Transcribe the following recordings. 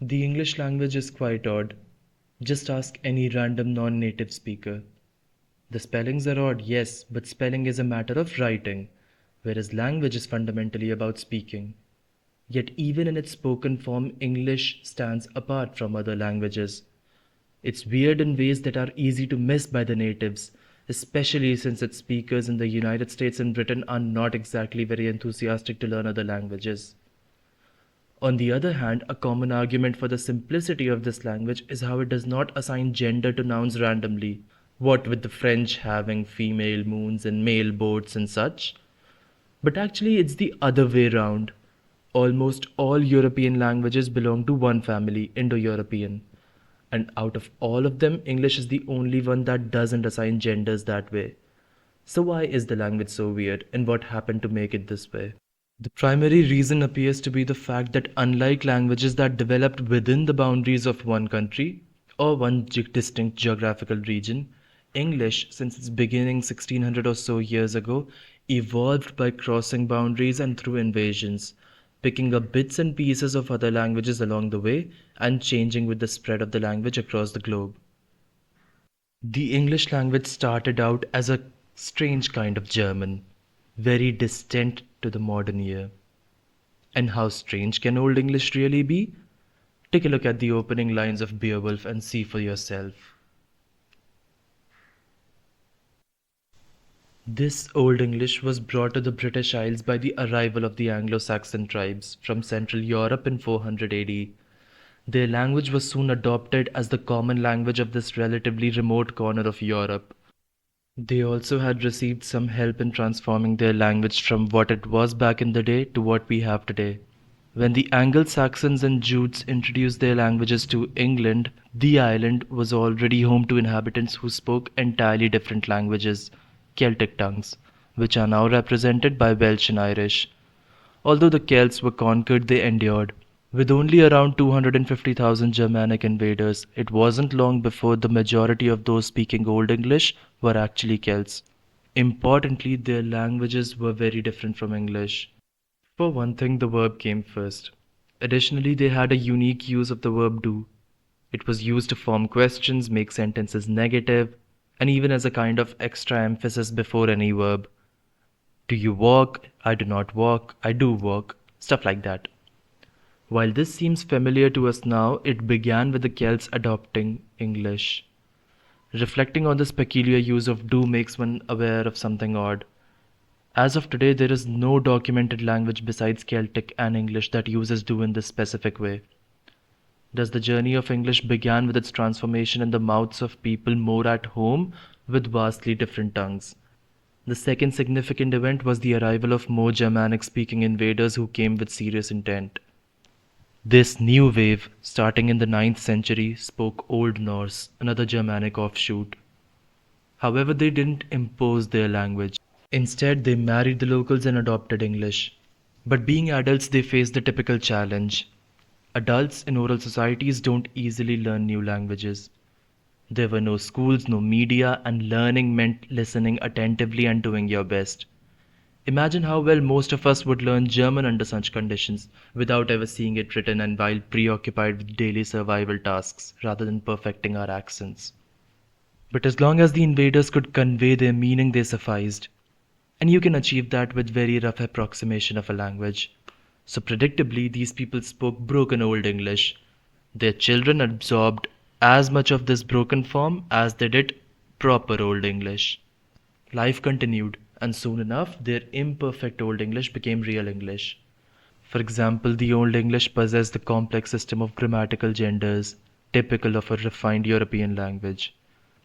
The English language is quite odd. Just ask any random non-native speaker. The spellings are odd, yes, but spelling is a matter of writing, whereas language is fundamentally about speaking. Yet even in its spoken form, English stands apart from other languages. It's weird in ways that are easy to miss by the natives, especially since its speakers in the United States and Britain are not exactly very enthusiastic to learn other languages. On the other hand, a common argument for the simplicity of this language is how it does not assign gender to nouns randomly. What with the French having female moons and male boats and such. But actually, it's the other way round. Almost all European languages belong to one family, Indo European. And out of all of them, English is the only one that doesn't assign genders that way. So, why is the language so weird, and what happened to make it this way? The primary reason appears to be the fact that unlike languages that developed within the boundaries of one country or one distinct geographical region, English, since its beginning 1600 or so years ago, evolved by crossing boundaries and through invasions, picking up bits and pieces of other languages along the way and changing with the spread of the language across the globe. The English language started out as a strange kind of German, very distant to the modern ear. And how strange can Old English really be? Take a look at the opening lines of Beowulf and see for yourself. This Old English was brought to the British Isles by the arrival of the Anglo-Saxon tribes from Central Europe in 400 AD. Their language was soon adopted as the common language of this relatively remote corner of Europe. They also had received some help in transforming their language from what it was back in the day to what we have today. When the Anglo-Saxons and Jutes introduced their languages to England, the island was already home to inhabitants who spoke entirely different languages, Celtic tongues, which are now represented by Welsh and Irish. Although the Celts were conquered, they endured. With only around 250,000 Germanic invaders, it wasn't long before the majority of those speaking Old English were actually Celts. Importantly, their languages were very different from English. For one thing, the verb came first. Additionally, they had a unique use of the verb do. It was used to form questions, make sentences negative, and even as a kind of extra emphasis before any verb. Do you walk? I do not walk. I do walk. Stuff like that. While this seems familiar to us now, it began with the Celts adopting English. Reflecting on this peculiar use of do makes one aware of something odd. As of today, there is no documented language besides Celtic and English that uses do in this specific way. Thus, the journey of English began with its transformation in the mouths of people more at home with vastly different tongues. The second significant event was the arrival of more Germanic speaking invaders who came with serious intent. This new wave, starting in the 9th century, spoke Old Norse, another Germanic offshoot. However, they didn't impose their language. Instead, they married the locals and adopted English. But being adults, they faced the typical challenge. Adults in oral societies don't easily learn new languages. There were no schools, no media, and learning meant listening attentively and doing your best. Imagine how well most of us would learn German under such conditions, without ever seeing it written and while preoccupied with daily survival tasks rather than perfecting our accents. But as long as the invaders could convey their meaning, they sufficed. And you can achieve that with very rough approximation of a language. So predictably, these people spoke broken Old English. Their children absorbed as much of this broken form as they did proper Old English. Life continued, and soon enough, their imperfect Old English became real English. For example, the Old English possessed the complex system of grammatical genders, typical of a refined European language.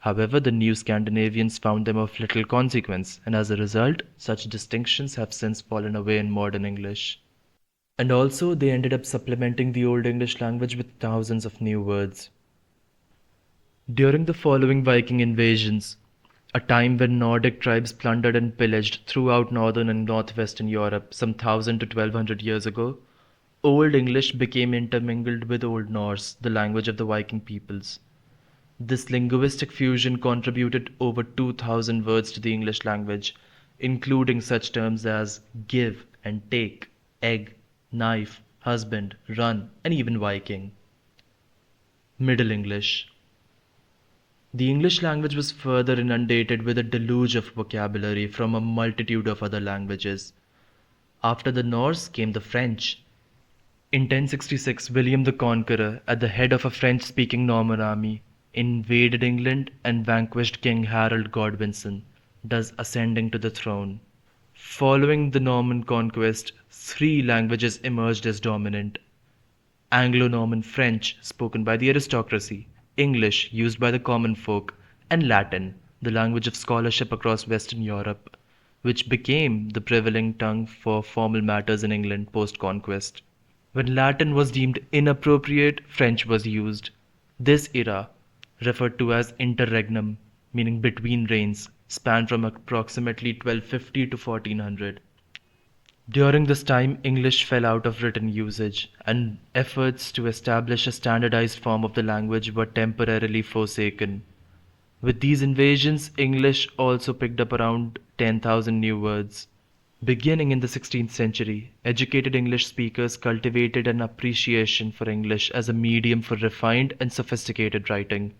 However, the new Scandinavians found them of little consequence, and as a result, such distinctions have since fallen away in modern English. And also, they ended up supplementing the Old English language with thousands of new words. During the following Viking invasions, a time when Nordic tribes plundered and pillaged throughout northern and northwestern Europe some 1000 to 1200 years ago, Old English became intermingled with Old Norse, the language of the Viking peoples. This linguistic fusion contributed over 2000 words to the English language, including such terms as give and take, egg, knife, husband, run, and even Viking. Middle English. The English language was further inundated with a deluge of vocabulary from a multitude of other languages. After the Norse came the French. In 1066, William the Conqueror, at the head of a French-speaking Norman army, invaded England and vanquished King Harold Godwinson, thus ascending to the throne. Following the Norman conquest, three languages emerged as dominant: Anglo-Norman French, spoken by the aristocracy; English, used by the common folk; and Latin, the language of scholarship across Western Europe, which became the prevailing tongue for formal matters in England post-conquest. When Latin was deemed inappropriate, French was used. This era, referred to as interregnum, meaning between reigns, spanned from approximately 1250 to 1400. During this time, English fell out of written usage, and efforts to establish a standardized form of the language were temporarily forsaken. With these invasions, English also picked up around 10,000 new words. Beginning in the 16th century, educated English speakers cultivated an appreciation for English as a medium for refined and sophisticated writing.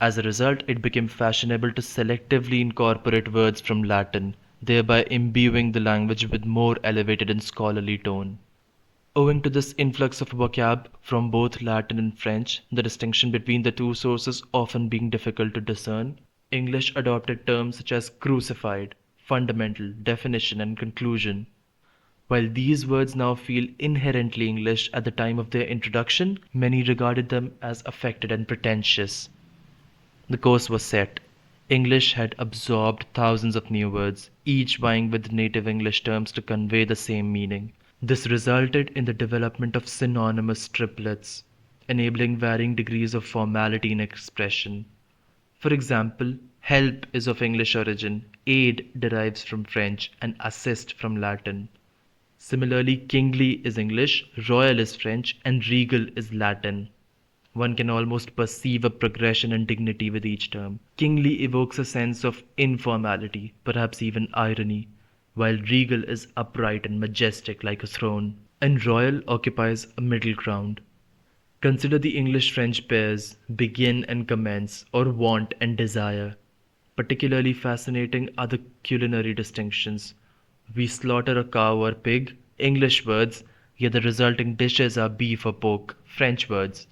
As a result, it became fashionable to selectively incorporate words from Latin, thereby imbuing the language with more elevated and scholarly tone. Owing to this influx of vocab from both Latin and French, the distinction between the two sources often being difficult to discern, English adopted terms such as crucified, fundamental, definition, and conclusion. While these words now feel inherently English at the time of their introduction, many regarded them as affected and pretentious. The course was set. English had absorbed thousands of new words, each vying with native English terms to convey the same meaning. This resulted in the development of synonymous triplets, enabling varying degrees of formality in expression. For example, help is of English origin, aid derives from French, and assist from Latin. Similarly, kingly is English, royal is French, and regal is Latin. One can almost perceive a progression in dignity with each term. Kingly evokes a sense of informality, perhaps even irony, while regal is upright and majestic like a throne, and royal occupies a middle ground. Consider the English-French pairs begin and commence, or want and desire. Particularly fascinating are the culinary distinctions. We slaughter a cow or pig, English words, yet the resulting dishes are beef or pork, French words.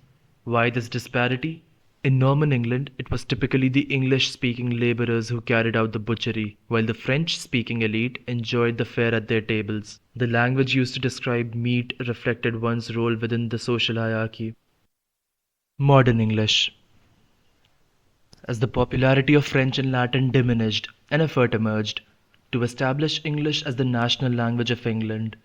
Why this disparity? In Norman England, it was typically the English-speaking labourers who carried out the butchery, while the French-speaking elite enjoyed the fare at their tables. The language used to describe meat reflected one's role within the social hierarchy. Modern English. As the popularity of French and Latin diminished, an effort emerged to establish English as the national language of England.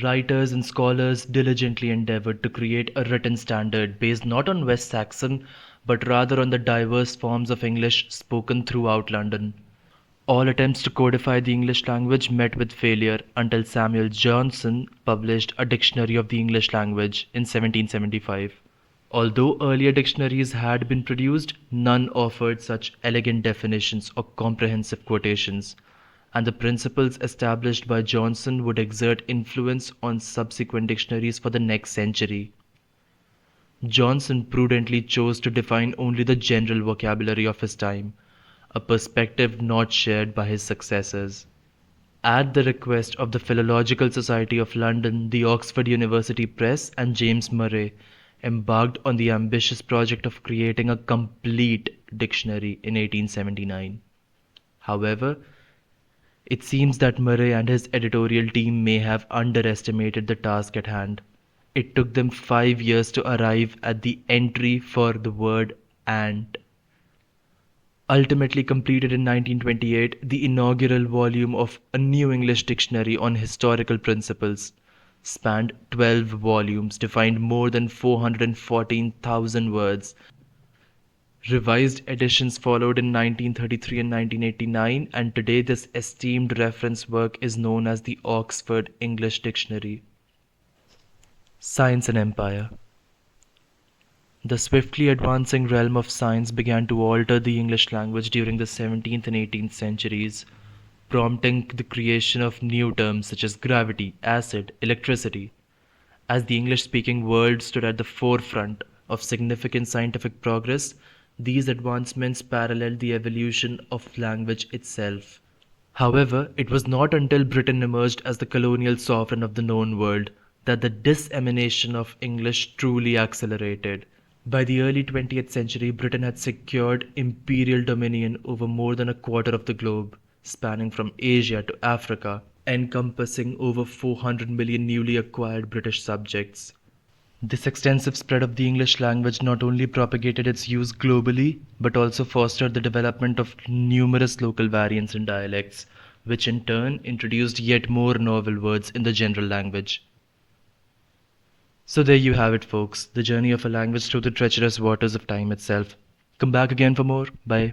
Writers and scholars diligently endeavored to create a written standard based not on West Saxon but rather on the diverse forms of English spoken throughout London. All attempts to codify the English language met with failure until Samuel Johnson published a Dictionary of the English Language in 1775. Although earlier dictionaries had been produced, none offered such elegant definitions or comprehensive quotations, and the principles established by Johnson would exert influence on subsequent dictionaries for the next century. Johnson prudently chose to define only the general vocabulary of his time, a perspective not shared by his successors. At the request of the Philological Society of London, the Oxford University Press, and James Murray, embarked on the ambitious project of creating a complete dictionary in 1879. However, it seems that Murray and his editorial team may have underestimated the task at hand. It took them 5 years to arrive at the entry for the word ant. Ultimately completed in 1928, the inaugural volume of A New English Dictionary on Historical Principles spanned 12 volumes, defined more than 414,000 words. Revised editions followed in 1933 and 1989, and today this esteemed reference work is known as the Oxford English Dictionary. Science and Empire. The swiftly advancing realm of science began to alter the English language during the 17th and 18th centuries, prompting the creation of new terms such as gravity, acid, electricity. As the English-speaking world stood at the forefront, of significant scientific progress, these advancements paralleled the evolution of language itself. However, it was not until Britain emerged as the colonial sovereign of the known world that the dissemination of English truly accelerated. By the early 20th century, Britain had secured imperial dominion over more than a quarter of the globe, spanning from Asia to Africa, encompassing over 400 million newly acquired British subjects. This extensive spread of the English language not only propagated its use globally, but also fostered the development of numerous local variants and dialects, which in turn introduced yet more novel words in the general language. So there you have it, folks, the journey of a language through the treacherous waters of time itself. Come back again for more. Bye.